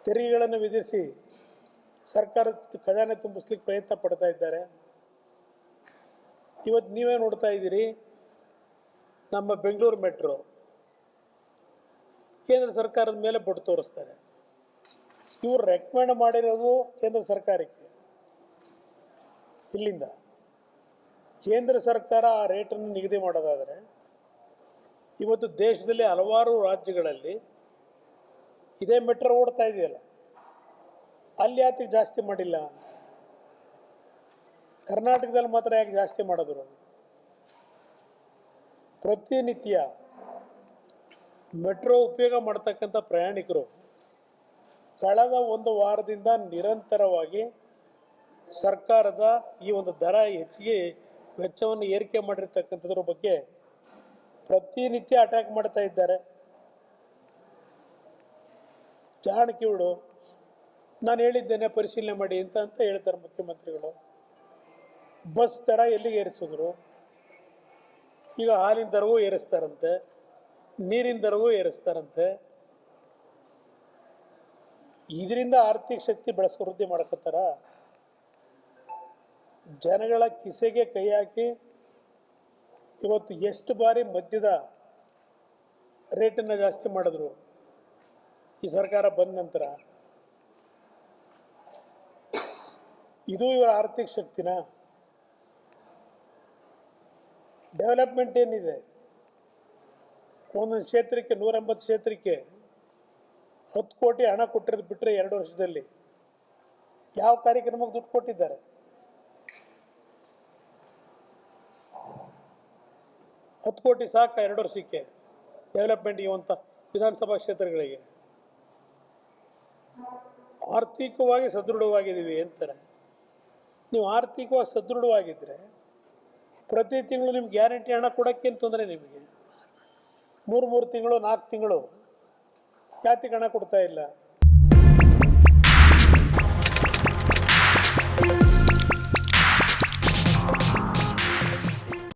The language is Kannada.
ತೆರಿಗೆಗಳನ್ನು ವಿಧಿಸಿ ಸರ್ಕಾರದ ಖಜಾನೆ ತುಂಬಿಸ್ಲಿಕ್ಕೆ ಪ್ರಯತ್ನ ಪಡ್ತಾ ಇದ್ದಾರೆ. ಇವತ್ತು ನೀವೇ ನೋಡ್ತಾ ಇದ್ದೀರಿ, ನಮ್ಮ ಬೆಂಗಳೂರು ಮೆಟ್ರೋ ಕೇಂದ್ರ ಸರ್ಕಾರದ ಮೇಲೆ ಬೊಟ್ಟು ತೋರಿಸ್ತಾರೆ. ಇವರು ರೆಕಮೆಂಡ್ ಮಾಡಿರೋದು ಕೇಂದ್ರ ಸರ್ಕಾರಕ್ಕೆ. ಇಲ್ಲಿಂದ ಕೇಂದ್ರ ಸರ್ಕಾರ ಆ ರೇಟನ್ನು ನಿಗದಿ ಮಾಡೋದಾದರೆ ಇವತ್ತು ದೇಶದಲ್ಲಿ ಹಲವಾರು ರಾಜ್ಯಗಳಲ್ಲಿ ಇದೇ ಮೆಟ್ರೋ ಓಡ್ತಾ ಇದೆಯಲ್ಲ, ಅಲ್ಲಿ ಯಾಕೆ ಜಾಸ್ತಿ ಮಾಡಿಲ್ಲ? ಕರ್ನಾಟಕದಲ್ಲಿ ಮಾತ್ರ ಯಾಕೆ ಜಾಸ್ತಿ ಮಾಡಿದ್ರು? ಪ್ರತಿನಿತ್ಯ ಮೆಟ್ರೋ ಉಪಯೋಗ ಮಾಡ್ತಕ್ಕಂಥ ಪ್ರಯಾಣಿಕರು ಕಳೆದ ಒಂದು ವಾರದಿಂದ ನಿರಂತರವಾಗಿ ಸರ್ಕಾರದ ಈ ಒಂದು ದರ ಹೆಚ್ಚಿಗೆ ವೆಚ್ಚವನ್ನು ಏರಿಕೆ ಮಾಡಿರ್ತಕ್ಕಂಥದ್ರ ಬಗ್ಗೆ ಪ್ರತಿನಿತ್ಯ ಅಟ್ಯಾಕ್ ಮಾಡ್ತಾ ಇದ್ದಾರೆ. ಜಾಣಕಿಗಳು ನಾನು ಹೇಳಿದ್ದೇನೆ ಪರಿಶೀಲನೆ ಮಾಡಿ ಅಂತ ಹೇಳ್ತಾರೆ ಮುಖ್ಯಮಂತ್ರಿಗಳು. ಬಸ್ ದರ ಎಲ್ಲಿಗೆ ಏರಿಸಿದ್ರು? ಈಗ ಹಾಲಿನ ದರವೂ ಏರಿಸ್ತಾರಂತೆ, ನೀರಿನ ದರವೂ ಏರಿಸ್ತಾರಂತೆ. ಇದರಿಂದ ಆರ್ಥಿಕ ಶಕ್ತಿ ವೃದ್ಧಿ ಮಾಡಕತ್ತಾರ. ಜನಗಳ ಕಿಸೆಗೆ ಕೈ ಹಾಕಿ ಇವತ್ತು ಎಷ್ಟು ಬಾರಿ ಮದ್ಯದ ರೇಟನ್ನು ಜಾಸ್ತಿ ಮಾಡಿದ್ರು ಈ ಸರ್ಕಾರ ಬಂದ ನಂತರ. ಇದು ಇವರ ಆರ್ಥಿಕ ಶಕ್ತಿನ? ಡೆವಲಪ್ಮೆಂಟ್ ಏನಿದೆ? ಒಂದೊಂದು ಕ್ಷೇತ್ರಕ್ಕೆ 180 ಕ್ಷೇತ್ರಕ್ಕೆ 10 ಕೋಟಿ ಹಣ ಕೊಟ್ಟಿರೋದು ಬಿಟ್ಟರೆ 2 ವರ್ಷದಲ್ಲಿ ಯಾವ ಕಾರ್ಯಕ್ರಮಕ್ಕೆ ದುಡ್ಡು ಕೊಟ್ಟಿದ್ದಾರೆ? 10 ಕೋಟಿ ಸಾಕ 2 ವರ್ಷಕ್ಕೆ ಡೆವಲಪ್ಮೆಂಟ್ಗೆ ಅಂತ ವಿಧಾನಸಭಾ ಕ್ಷೇತ್ರಗಳಿಗೆ? ಆರ್ಥಿಕವಾಗಿ ಸದೃಢವಾಗಿದ್ದೀವಿ ಅಂತಾರೆ. ನೀವು ಆರ್ಥಿಕವಾಗಿ ಸದೃಢವಾಗಿದ್ದರೆ ಪ್ರತಿ ತಿಂಗಳು ನಿಮ್ಗೆ ಗ್ಯಾರಂಟಿ ಹಣ ಕೊಡೋಕ್ಕೇನು ತೊಂದರೆ? ನಿಮಗೆ 3 ತಿಂಗಳು 4 ತಿಂಗಳು ಯಾತಿಗೆ ಹಣ ಕೊಡ್ತಾ ಇಲ್ಲ?